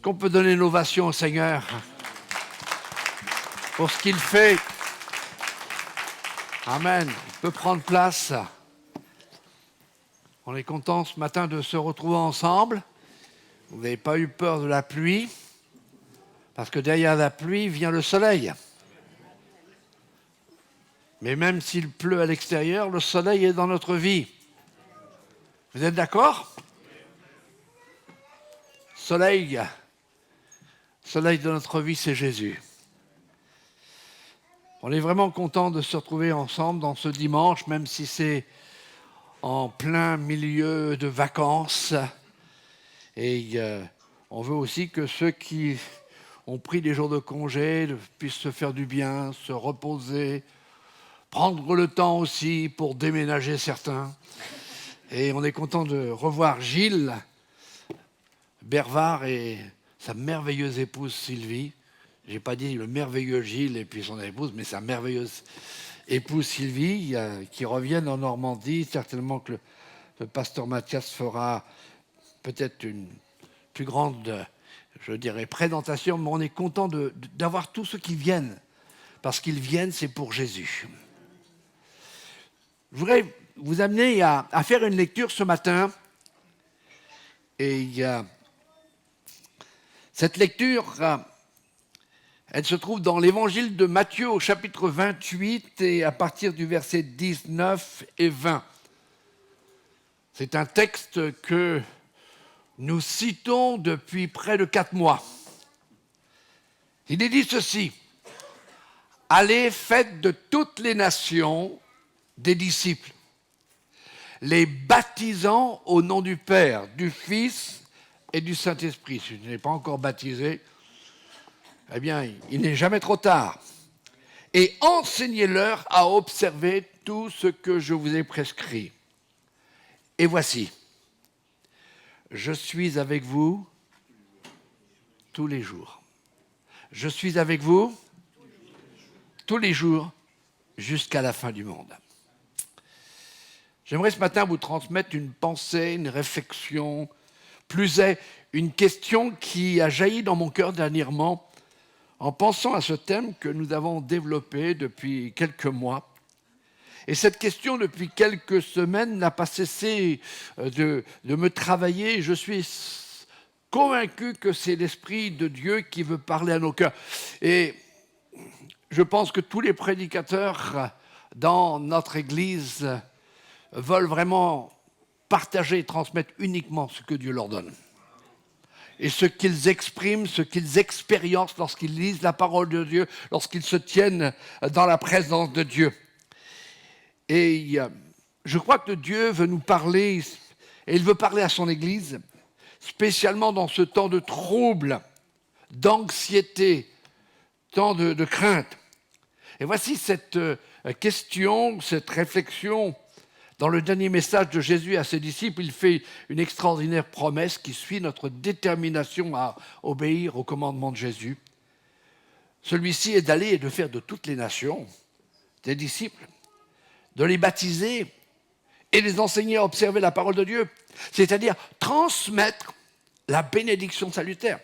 Est-ce qu'on peut donner une ovation au Seigneur pour ce qu'il fait? Amen. On peut prendre place. On est content ce matin de se retrouver ensemble. Vous n'avez pas eu peur de la pluie, parce que derrière la pluie vient le soleil. Mais même s'il pleut à l'extérieur, le soleil est dans notre vie. Vous êtes d'accord? Soleil de notre vie, c'est Jésus. On est vraiment content de se retrouver ensemble dans ce dimanche, même si c'est en plein milieu de vacances. Et on veut aussi que ceux qui ont pris des jours de congé puissent se faire du bien, se reposer, prendre le temps aussi pour déménager certains. Et on est content de revoir Gilles Bervard et sa merveilleuse épouse Sylvie. Je n'ai pas dit le merveilleux Gilles et puis son épouse, mais sa merveilleuse épouse Sylvie qui reviennent en Normandie. Certainement que le pasteur Mathias fera peut-être une plus grande, je dirais, présentation, mais on est content d'avoir tous ceux qui viennent, parce qu'ils viennent, c'est pour Jésus. Je voudrais vous amener à faire une lecture ce matin. Et cette lecture, elle se trouve dans l'évangile de Matthieu au chapitre 28 et à partir du verset 19 et 20. C'est un texte que nous citons depuis près de 4 mois. Il est dit ceci: « Allez, faites de toutes les nations des disciples, les baptisant au nom du Père, du Fils et du Saint-Esprit. » Si tu n'es pas encore baptisé, eh bien, il n'est jamais trop tard. « Et enseignez-leur à observer tout ce que je vous ai prescrit. Et voici, je suis avec vous tous les jours. Je suis avec vous tous les jours jusqu'à la fin du monde. » J'aimerais ce matin vous transmettre une pensée, une réflexion, plus est une question qui a jailli dans mon cœur dernièrement en pensant à ce thème que nous avons développé depuis quelques mois. Et cette question, depuis quelques semaines, n'a pas cessé de me travailler. Je suis convaincu que c'est l'Esprit de Dieu qui veut parler à nos cœurs. Et je pense que tous les prédicateurs dans notre Église veulent vraiment partager et transmettre uniquement ce que Dieu leur donne. Et ce qu'ils expriment, ce qu'ils expériencent lorsqu'ils lisent la parole de Dieu, lorsqu'ils se tiennent dans la présence de Dieu. Et je crois que Dieu veut nous parler, et il veut parler à son Église, spécialement dans ce temps de trouble, d'anxiété, temps de crainte. Et voici cette question, cette réflexion. Dans le dernier message de Jésus à ses disciples, il fait une extraordinaire promesse qui suit notre détermination à obéir au commandement de Jésus. Celui-ci est d'aller et de faire de toutes les nations des disciples, de les baptiser et les enseigner à observer la parole de Dieu, c'est-à-dire transmettre la bénédiction salutaire.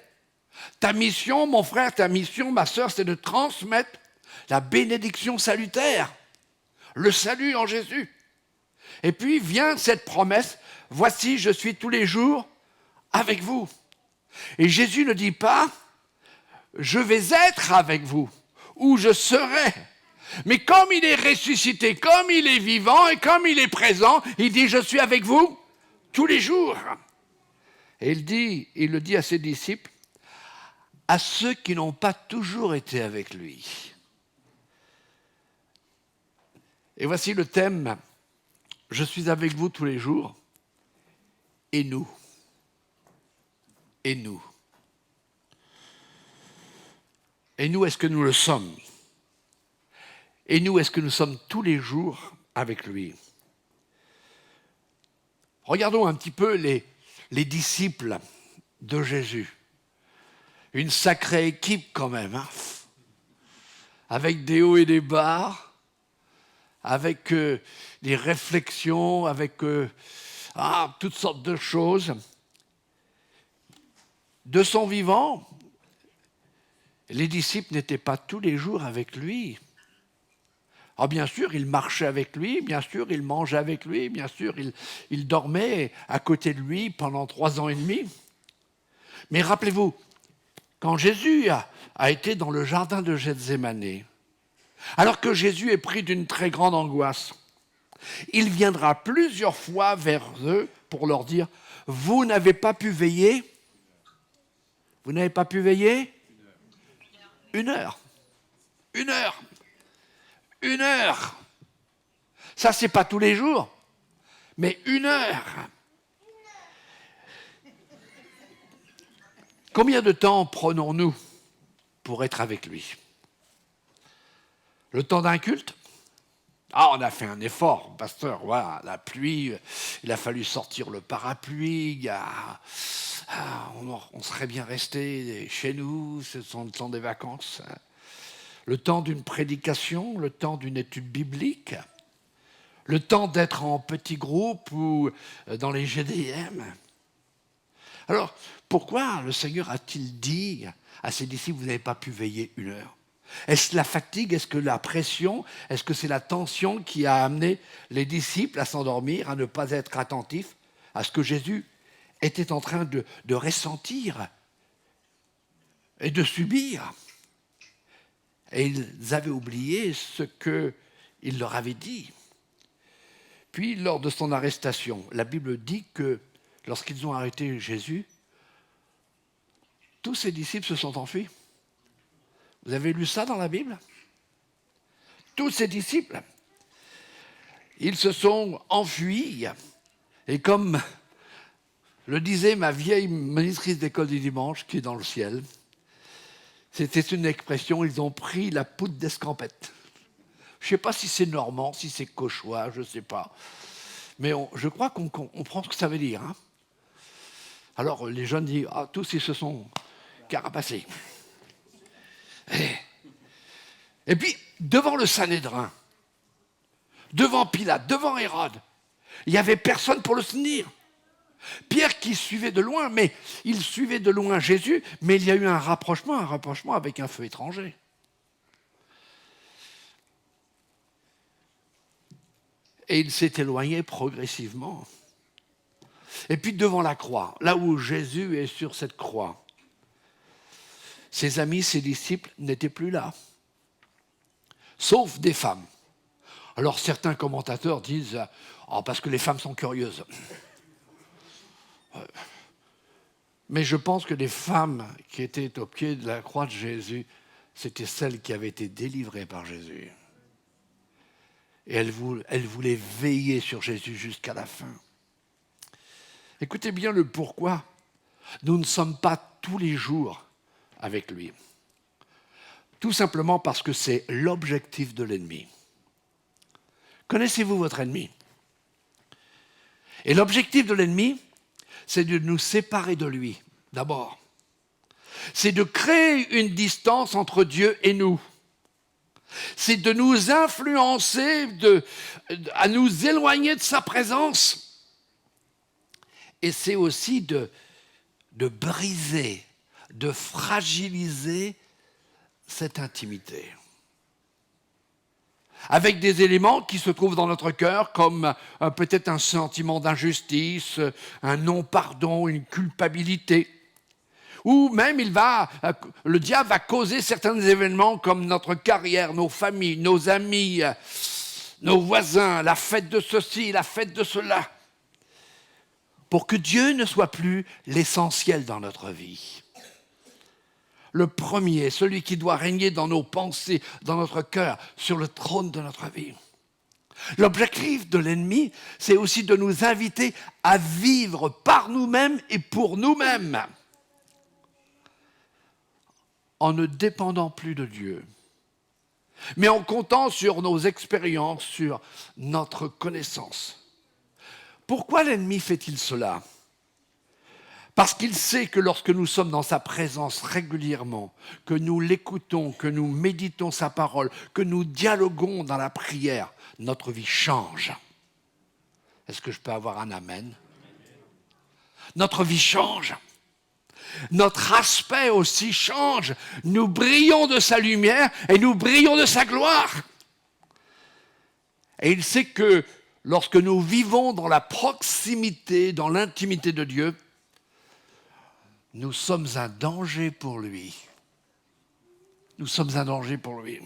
Ta mission, mon frère, ta mission, ma sœur, c'est de transmettre la bénédiction salutaire, le salut en Jésus. Et puis vient cette promesse, « Voici, je suis tous les jours avec vous. » Et Jésus ne dit pas, « Je vais être avec vous » ou « Je serai ». Mais comme il est ressuscité, comme il est vivant et comme il est présent, il dit, « Je suis avec vous tous les jours. » Et il le dit à ses disciples, à ceux qui n'ont pas toujours été avec lui. Et voici le thème. Je suis avec vous tous les jours, et nous. Et nous. Et nous, est-ce que nous le sommes? Et nous, est-ce que nous sommes tous les jours avec lui? Regardons un petit peu les disciples de Jésus. Une sacrée équipe quand même, hein, avec des hauts et des bas, avec des réflexions, avec toutes sortes de choses. De son vivant, les disciples n'étaient pas tous les jours avec lui. Ah, bien sûr, ils marchaient avec lui, bien sûr, ils mangeaient avec lui, bien sûr, ils dormaient à côté de lui pendant 3 ans et demi. Mais rappelez-vous, quand Jésus a été dans le jardin de Gethsémani, alors que Jésus est pris d'une très grande angoisse, il viendra plusieurs fois vers eux pour leur dire « Vous n'avez pas pu veiller ?» Vous n'avez pas pu veiller ? 1 heure. 1 heure. 1 heure. Ça, c'est pas tous les jours, mais 1 heure. Combien de temps prenons-nous pour être avec lui ? Le temps d'un culte ? Ah, on a fait un effort, pasteur, voilà, la pluie, il a fallu sortir le parapluie, on serait bien resté chez nous, ce sont le temps des vacances. Le temps d'une prédication, le temps d'une étude biblique, le temps d'être en petit groupe ou dans les GDM. Alors, pourquoi le Seigneur a-t-il dit à ses disciples, vous n'avez pas pu veiller 1 heure ? Est-ce la fatigue ? Est-ce que la pression ? Est-ce que c'est la tension qui a amené les disciples à s'endormir, à ne pas être attentifs à ce que Jésus était en train de ressentir et de subir ? Et ils avaient oublié ce qu'il leur avait dit. Puis, lors de son arrestation, la Bible dit que lorsqu'ils ont arrêté Jésus, tous ses disciples se sont enfuis. Vous avez lu ça dans la Bible ? Tous ses disciples, ils se sont enfuis. Et comme le disait ma vieille monitrice d'école du dimanche, qui est dans le ciel, c'était une expression, ils ont pris la poudre d'escampette. Je ne sais pas si c'est normand, si c'est cauchois, je ne sais pas. Mais je crois qu'on comprend ce que ça veut dire. Hein. Alors les jeunes disent, ah, tous ils se sont carapacés. Et puis, devant le Sanhédrin, devant Pilate, devant Hérode, il n'y avait personne pour le tenir. Pierre qui suivait de loin, mais il suivait de loin Jésus, mais il y a eu un rapprochement avec un feu étranger. Et il s'est éloigné progressivement. Et puis devant la croix, là où Jésus est sur cette croix, ses amis, ses disciples n'étaient plus là, sauf des femmes. Alors certains commentateurs disent « parce que les femmes sont curieuses ». Mais je pense que les femmes qui étaient au pied de la croix de Jésus, c'était celles qui avaient été délivrées par Jésus. Et elles voulaient veiller sur Jésus jusqu'à la fin. Écoutez bien le pourquoi. Nous ne sommes pas tous les jours avec lui. Tout simplement parce que c'est l'objectif de l'ennemi. Connaissez-vous votre ennemi ? Et l'objectif de l'ennemi, c'est de nous séparer de lui, d'abord. C'est de créer une distance entre Dieu et nous. C'est de nous influencer, à nous éloigner de sa présence. Et c'est aussi de briser, de fragiliser cette intimité. Avec des éléments qui se trouvent dans notre cœur, comme peut-être un sentiment d'injustice, un non-pardon, une culpabilité. Ou même le diable va causer certains événements comme notre carrière, nos familles, nos amis, nos voisins, la fête de ceci, la fête de cela, pour que Dieu ne soit plus l'essentiel dans notre vie. Le premier, celui qui doit régner dans nos pensées, dans notre cœur, sur le trône de notre vie. L'objectif de l'ennemi, c'est aussi de nous inviter à vivre par nous-mêmes et pour nous-mêmes, en ne dépendant plus de Dieu, mais en comptant sur nos expériences, sur notre connaissance. Pourquoi l'ennemi fait-il cela ? Parce qu'il sait que lorsque nous sommes dans sa présence régulièrement, que nous l'écoutons, que nous méditons sa parole, que nous dialoguons dans la prière, notre vie change. Est-ce que je peux avoir un amen ? Notre vie change. notre aspect aussi change. Nous brillons de sa lumière et nous brillons de sa gloire. Et il sait que lorsque nous vivons dans la proximité, dans l'intimité de Dieu, nous sommes un danger pour lui. Nous sommes un danger pour lui.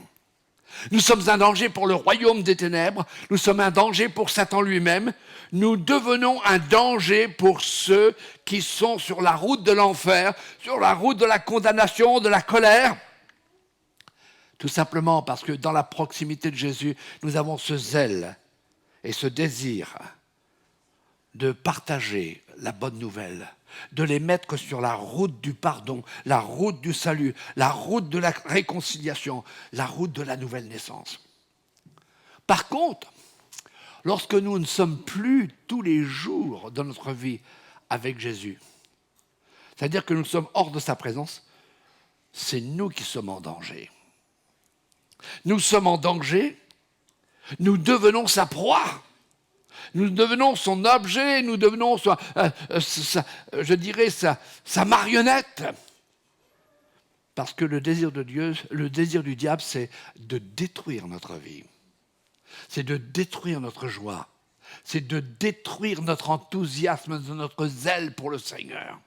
Nous sommes un danger pour le royaume des ténèbres. Nous sommes un danger pour Satan lui-même. Nous devenons un danger pour ceux qui sont sur la route de l'enfer, sur la route de la condamnation, de la colère. Tout simplement parce que dans la proximité de Jésus, nous avons ce zèle et ce désir de partager la bonne nouvelle, de les mettre sur la route du pardon, la route du salut, la route de la réconciliation, la route de la nouvelle naissance. Par contre, lorsque nous ne sommes plus tous les jours de notre vie avec Jésus, c'est-à-dire que nous sommes hors de sa présence, c'est nous qui sommes en danger. Nous sommes en danger, nous devenons sa proie. Nous devenons son objet, nous devenons sa marionnette. Parce que le désir de Dieu, le désir du diable, c'est de détruire notre vie. C'est de détruire notre joie. C'est de détruire notre enthousiasme, notre zèle pour le Seigneur.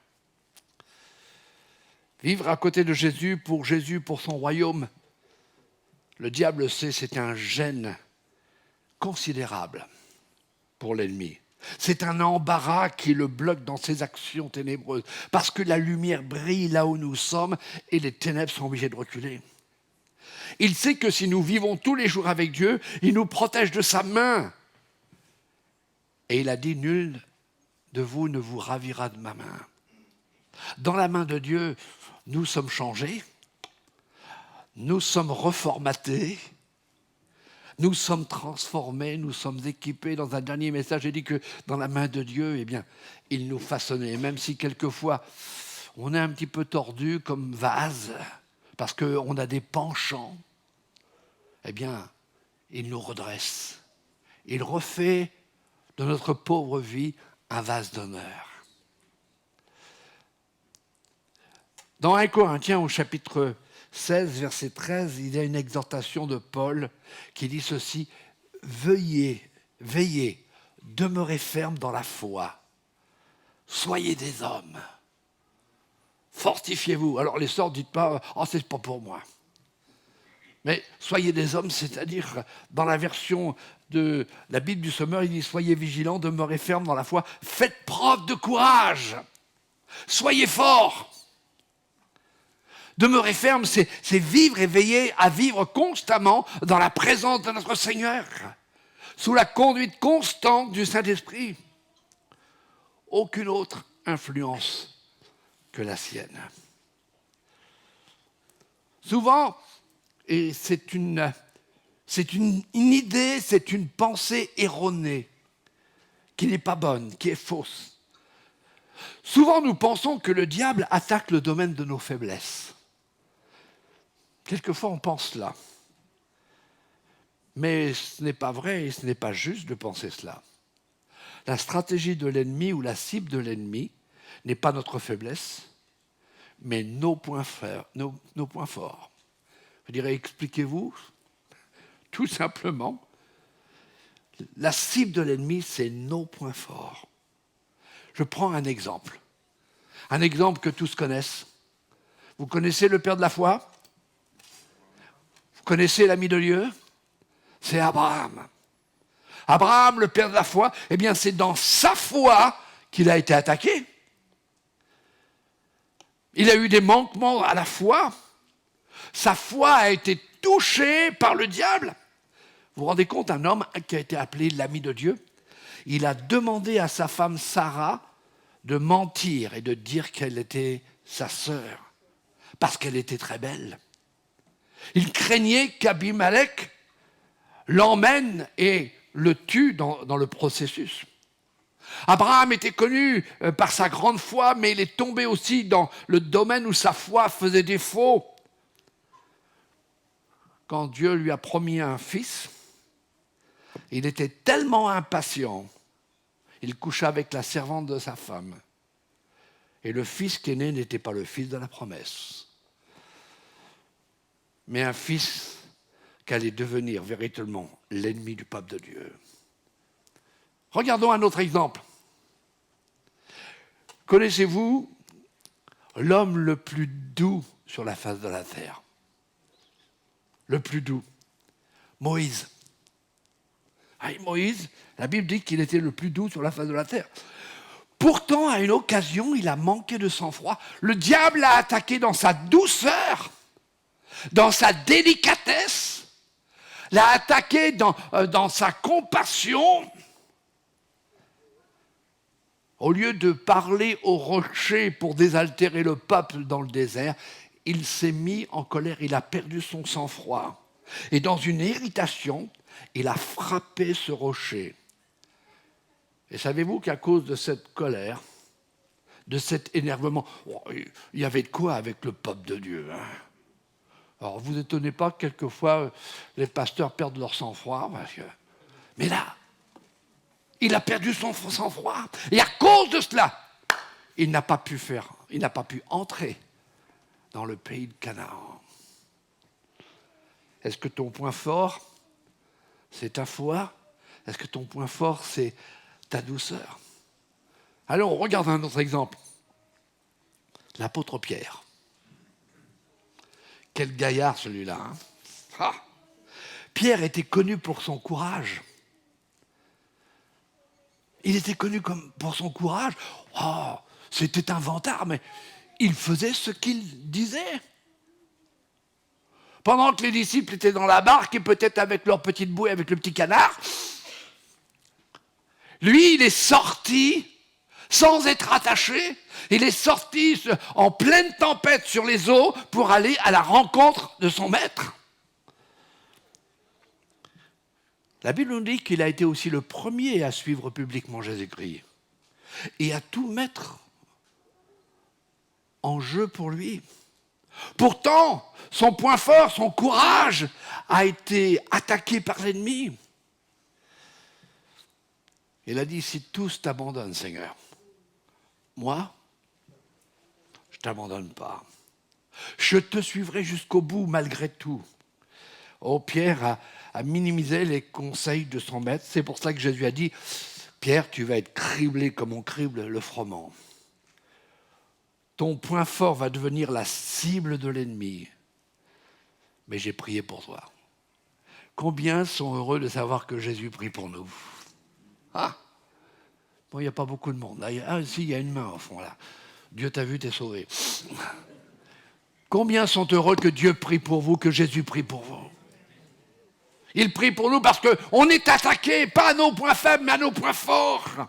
Vivre à côté de Jésus, pour son royaume, le diable sait, c'est un gêne considérable pour l'ennemi. C'est un embarras qui le bloque dans ses actions ténébreuses, parce que la lumière brille là où nous sommes et les ténèbres sont obligées de reculer. Il sait que si nous vivons tous les jours avec Dieu, il nous protège de sa main. Et il a dit, nul de vous ne vous ravira de ma main. Dans la main de Dieu, nous sommes changés, nous sommes reformatés, nous sommes transformés, nous sommes équipés. Dans un dernier message, j'ai dit que dans la main de Dieu, eh bien, il nous façonnait. Même si quelquefois, on est un petit peu tordu comme vase, parce qu'on a des penchants, eh bien, il nous redresse. Il refait de notre pauvre vie un vase d'honneur. Dans 1 Corinthiens, au chapitre 16, verset 13, il y a une exhortation de Paul qui dit ceci: « Veillez, demeurez fermes dans la foi, soyez des hommes, fortifiez-vous. » Alors les sœurs, dites pas « Oh, c'est pas pour moi ». Mais soyez des hommes, c'est-à-dire, dans la version de la Bible du Sommeur, il dit « Soyez vigilants, demeurez fermes dans la foi, faites preuve de courage, soyez forts ». Demeurer ferme, c'est vivre et veiller à vivre constamment dans la présence de notre Seigneur, sous la conduite constante du Saint-Esprit. Aucune autre influence que la sienne. Souvent, et c'est une idée, c'est une pensée erronée, qui n'est pas bonne, qui est fausse. Souvent, nous pensons que le diable attaque le domaine de nos faiblesses. Quelquefois, on pense cela. Mais ce n'est pas vrai et ce n'est pas juste de penser cela. La stratégie de l'ennemi ou la cible de l'ennemi n'est pas notre faiblesse, mais nos points forts. Je dirais, expliquez-vous, tout simplement. La cible de l'ennemi, c'est nos points forts. Je prends un exemple que tous connaissent. Vous connaissez le Père de la foi ? Vous connaissez l'ami de Dieu ? C'est Abraham. Abraham, le père de la foi, eh bien c'est dans sa foi qu'il a été attaqué. Il a eu des manquements à la foi. Sa foi a été touchée par le diable. Vous vous rendez compte, un homme qui a été appelé l'ami de Dieu, il a demandé à sa femme Sarah de mentir et de dire qu'elle était sa sœur, parce qu'elle était très belle. Il craignait qu'Abimelech l'emmène et le tue dans le processus. Abraham était connu par sa grande foi, mais il est tombé aussi dans le domaine où sa foi faisait défaut. Quand Dieu lui a promis un fils, il était tellement impatient, il coucha avec la servante de sa femme. Et le fils qui est né n'était pas le fils de la promesse, mais un fils qui allait devenir véritablement l'ennemi du peuple de Dieu. Regardons un autre exemple. Connaissez-vous l'homme le plus doux sur la face de la terre? Le plus doux. Moïse. Ah, Moïse, la Bible dit qu'il était le plus doux sur la face de la terre. Pourtant, à une occasion, il a manqué de sang-froid. Le diable l'a attaqué dans sa douceur, dans sa délicatesse, l'a attaqué dans sa compassion. Au lieu de parler au rocher pour désaltérer le peuple dans le désert, il s'est mis en colère, il a perdu son sang-froid. Et dans une irritation, il a frappé ce rocher. Et savez-vous qu'à cause de cette colère, de cet énervement, il y avait de quoi avec le peuple de Dieu. Hein. Alors, vous étonnez pas que quelquefois, les pasteurs perdent leur sang-froid. Mais là, il a perdu son sang-froid. Et à cause de cela, il n'a pas pu entrer dans le pays de Canaan. Est-ce que ton point fort, c'est ta foi? Est-ce que ton point fort, c'est ta douceur? Allons, on regarde un autre exemple. L'apôtre Pierre. Quel gaillard celui-là. Hein? Ah. Pierre était connu pour son courage. Il était connu pour son courage. Oh, c'était un vantard, mais il faisait ce qu'il disait. Pendant que les disciples étaient dans la barque et peut-être avec leur petite bouée, avec le petit canard, lui, il est sorti sans être attaché. Il est sorti en pleine tempête sur les eaux pour aller à la rencontre de son maître. La Bible nous dit qu'il a été aussi le premier à suivre publiquement Jésus-Christ et à tout mettre en jeu pour lui. Pourtant, son point fort, son courage a été attaqué par l'ennemi. Il a dit, si tous t'abandonnent, Seigneur, moi, je ne t'abandonne pas. Je te suivrai jusqu'au bout malgré tout. Oh, Pierre a minimisé les conseils de son maître. C'est pour ça que Jésus a dit, Pierre, tu vas être criblé comme on crible le froment. Ton point fort va devenir la cible de l'ennemi. Mais j'ai prié pour toi. Combien sont heureux de savoir que Jésus prie pour nous? Ah, bon, il n'y a pas beaucoup de monde. Là, si, il y a une main au fond là. Dieu t'a vu, t'es sauvé. Combien sont heureux que Dieu prie pour vous, que Jésus prie pour vous? Il prie pour nous parce qu'on est attaqué, pas à nos points faibles, mais à nos points forts.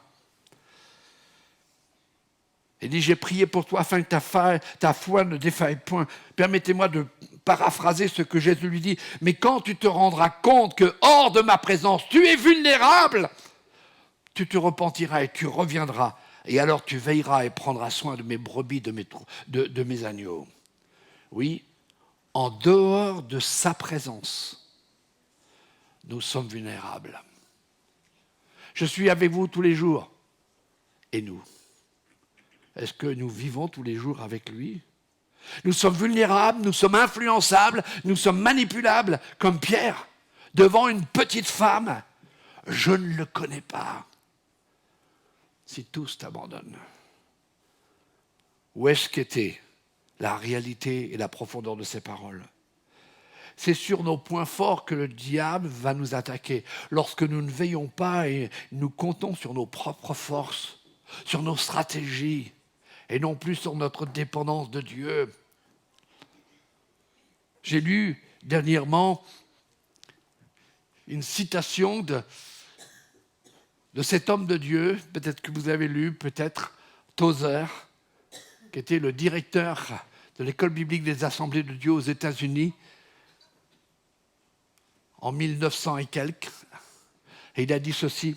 Il dit, j'ai prié pour toi afin que ta foi ne défaille point. Permettez-moi de paraphraser ce que Jésus lui dit. Mais quand tu te rendras compte que hors de ma présence, tu es vulnérable, tu te repentiras et tu reviendras. Et alors tu veilleras et prendras soin de mes brebis, de mes agneaux. Oui, en dehors de sa présence, nous sommes vulnérables. Je suis avec vous tous les jours. Et nous? Est-ce que nous vivons tous les jours avec lui? Nous sommes vulnérables, nous sommes influençables, nous sommes manipulables, comme Pierre, devant une petite femme. Je ne le connais pas. Si tous t'abandonnent. Où est-ce qu'était la réalité et la profondeur de ces paroles? C'est sur nos points forts que le diable va nous attaquer. Lorsque nous ne veillons pas et nous comptons sur nos propres forces, sur nos stratégies, et non plus sur notre dépendance de Dieu. J'ai lu dernièrement une citation de cet homme de Dieu, peut-être que vous avez lu, peut-être Tozer, qui était le directeur de l'école biblique des Assemblées de Dieu aux États-Unis en 1900 et quelques. Et il a dit ceci,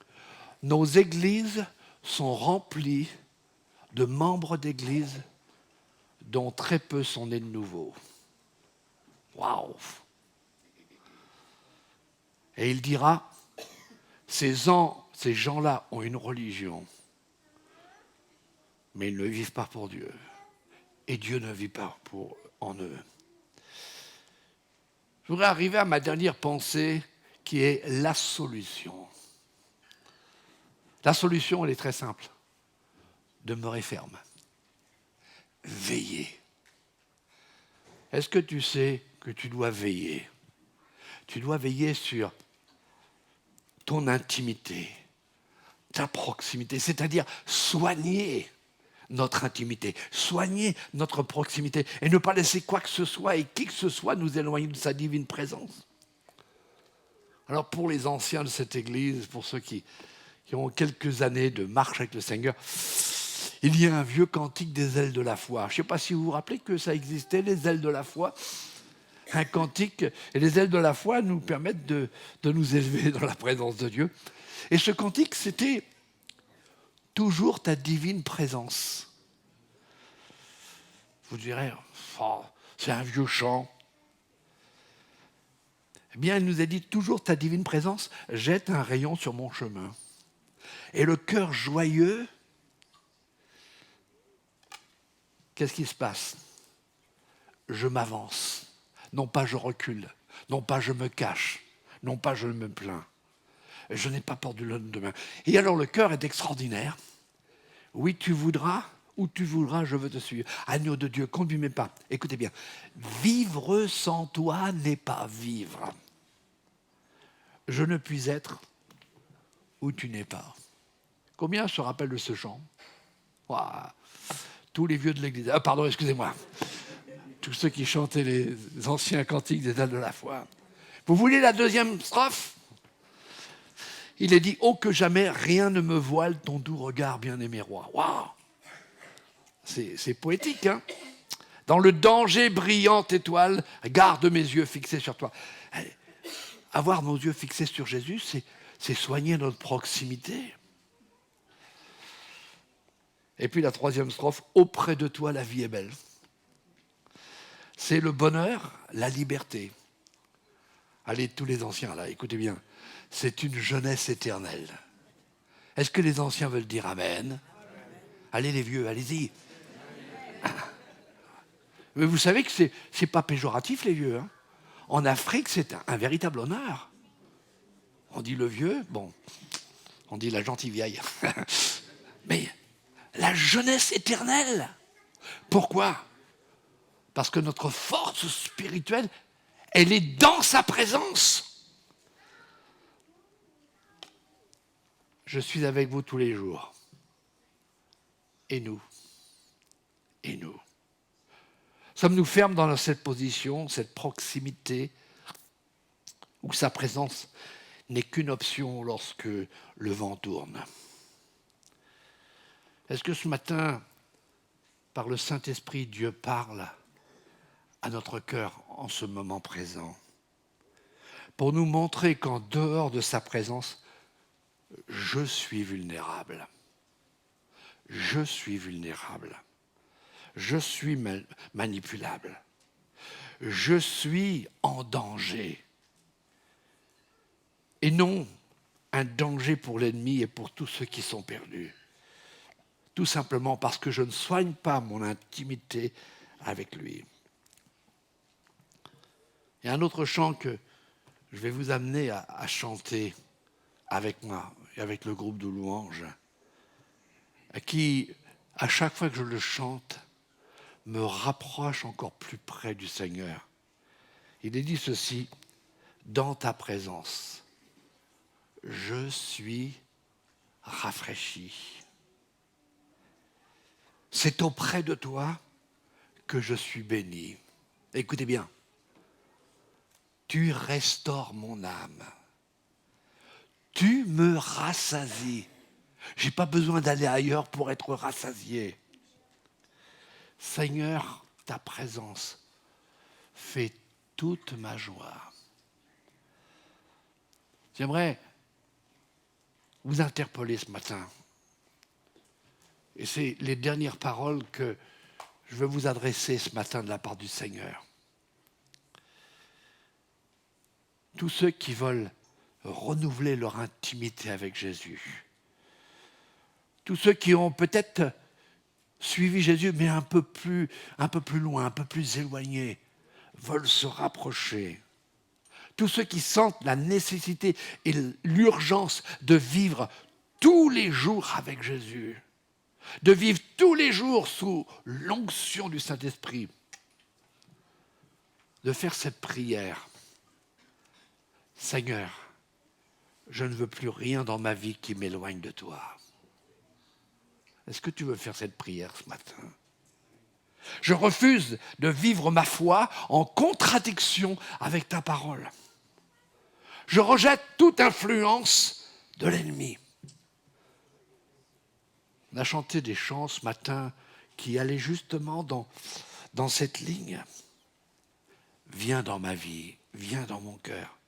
« Nos églises sont remplies de membres d'église dont très peu sont nés de nouveau. » Waouh! Et il dira, ces gens-là ont une religion, mais ils ne vivent pas pour Dieu. Et Dieu ne vit pas en eux. Je voudrais arriver à ma dernière pensée, qui est la solution. La solution, elle est très simple. Demeurez ferme. Veillez. Est-ce que tu sais que tu dois veiller? Tu dois veiller sur ton intimité, ta proximité, c'est-à-dire soigner notre intimité, soigner notre proximité et ne pas laisser quoi que ce soit et qui que ce soit nous éloigner de sa divine présence. Alors pour les anciens de cette église, pour ceux qui ont quelques années de marche avec le Seigneur, il y a un vieux cantique des ailes de la foi. Je ne sais pas si vous vous rappelez que ça existait, les ailes de la foi. Un cantique, et les ailes de la foi nous permettent de nous élever dans la présence de Dieu. Et ce cantique, c'était toujours ta divine présence. Vous direz, oh, c'est un vieux chant. Eh bien, il nous a dit, toujours ta divine présence jette un rayon sur mon chemin. Et le cœur joyeux, qu'est-ce qui se passe? Je m'avance. Non pas je recule, non pas je me cache, non pas je me plains. Je n'ai pas peur du lendemain. Et alors le cœur est extraordinaire. Oui, tu voudras, où tu voudras, je veux te suivre. Agneau de Dieu, conduis mes pas. Écoutez bien, vivre sans toi n'est pas vivre. Je ne puis être où tu n'es pas. Combien se rappellent de ce chant? Ouah, tous les vieux de l'église. Ah, pardon, excusez-moi. Tous ceux qui chantaient les anciens cantiques des ailes de la foi. Vous voulez la deuxième strophe? Il est dit, « Oh, que jamais rien ne me voile ton doux regard, bien-aimé roi. » Waouh! C'est poétique, hein? Dans le danger, brillante étoile, garde mes yeux fixés sur toi. Avoir nos yeux fixés sur Jésus, c'est soigner notre proximité. Et puis la troisième strophe, « Auprès de toi, la vie est belle. » C'est le bonheur, la liberté. Allez, tous les anciens, là, écoutez bien. C'est une jeunesse éternelle. Est-ce que les anciens veulent dire Amen? Allez, les vieux, allez-y. Mais vous savez que c'est pas péjoratif, les vieux. Hein. En Afrique, c'est un véritable honneur. On dit le vieux, bon, on dit la gentille vieille. Mais la jeunesse éternelle. Pourquoi? Parce que notre force spirituelle, elle est dans sa présence. Je suis avec vous tous les jours. Et nous? Et nous? Sommes-nous fermes dans cette position, cette proximité, où sa présence n'est qu'une option lorsque le vent tourne? Est-ce que ce matin, par le Saint-Esprit, Dieu parle à notre cœur en ce moment présent, pour nous montrer qu'en dehors de sa présence, je suis vulnérable. Je suis vulnérable. Je suis manipulable. Je suis en danger. Et non un danger pour l'ennemi et pour tous ceux qui sont perdus. Tout simplement parce que je ne soigne pas mon intimité avec lui. Il y a un autre chant que je vais vous amener à chanter avec moi et avec le groupe de louanges, qui, à chaque fois que je le chante, me rapproche encore plus près du Seigneur. Il est dit ceci, dans ta présence, je suis rafraîchi. C'est auprès de toi que je suis béni. Écoutez bien, tu restaures mon âme. Tu me rassasies. Je n'ai pas besoin d'aller ailleurs pour être rassasié. Seigneur, ta présence fait toute ma joie. J'aimerais vous interpeller ce matin. Et c'est les dernières paroles que je veux vous adresser ce matin de la part du Seigneur. Tous ceux qui veulent renouveler leur intimité avec Jésus, tous ceux qui ont peut-être suivi Jésus, mais un peu plus loin, un peu plus éloignés, veulent se rapprocher. Tous ceux qui sentent la nécessité et l'urgence de vivre tous les jours avec Jésus, de vivre tous les jours sous l'onction du Saint-Esprit, de faire cette prière. Seigneur, je ne veux plus rien dans ma vie qui m'éloigne de toi. Est-ce que tu veux faire cette prière ce matin? Je refuse de vivre ma foi en contradiction avec ta parole. Je rejette toute influence de l'ennemi. On a chanté des chants ce matin qui allaient justement dans cette ligne. Viens dans ma vie, viens dans mon cœur,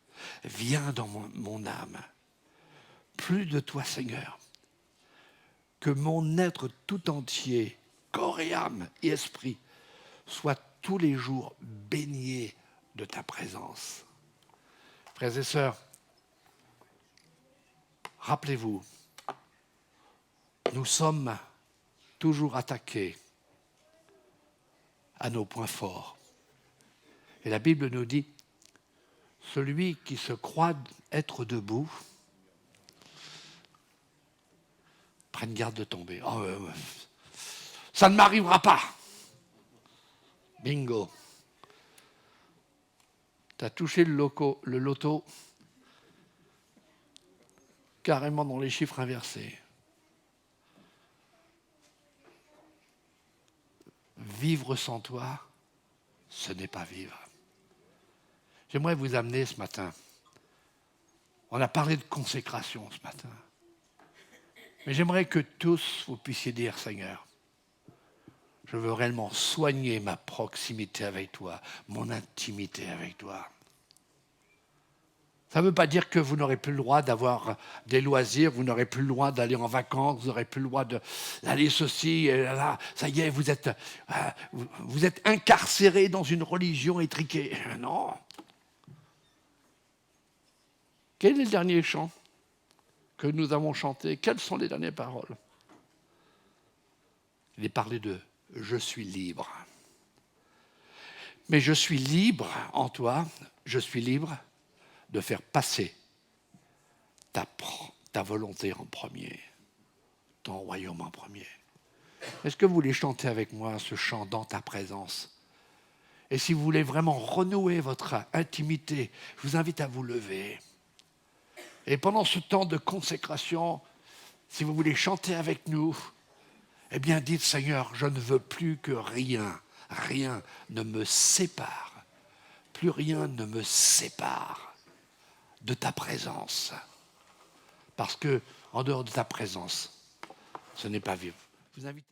viens dans mon âme. Plus de toi, Seigneur, que mon être tout entier, corps et âme et esprit, soit tous les jours baigné de ta présence. Frères et sœurs, rappelez-vous, nous sommes toujours attaqués à nos points forts. Et la Bible nous dit, celui qui se croit être debout, prenne garde de tomber. Oh, ça ne m'arrivera pas. Bingo. Tu as touché le loto carrément dans les chiffres inversés. Vivre sans toi, ce n'est pas vivre. J'aimerais vous amener ce matin. On a parlé de consécration ce matin. Mais j'aimerais que tous vous puissiez dire, Seigneur, je veux réellement soigner ma proximité avec toi, mon intimité avec toi. Ça ne veut pas dire que vous n'aurez plus le droit d'avoir des loisirs, vous n'aurez plus le droit d'aller en vacances, vous n'aurez plus le droit d'aller ceci et là. Ça y est, vous êtes incarcéré dans une religion étriquée. Non. Quel est le dernier chant que nous avons chanté? Quelles sont les dernières paroles? Il est parlé de « je suis libre ». Mais je suis libre en toi, je suis libre de faire passer ta volonté en premier, ton royaume en premier. Est-ce que vous voulez chanter avec moi ce chant dans ta présence? Et si vous voulez vraiment renouer votre intimité, je vous invite à vous lever. Et pendant ce temps de consécration, si vous voulez chanter avec nous, eh bien dites, Seigneur, je ne veux plus que rien ne me sépare. Plus rien ne me sépare de ta présence. Parce que, en dehors de ta présence, ce n'est pas vivre. Je vous invite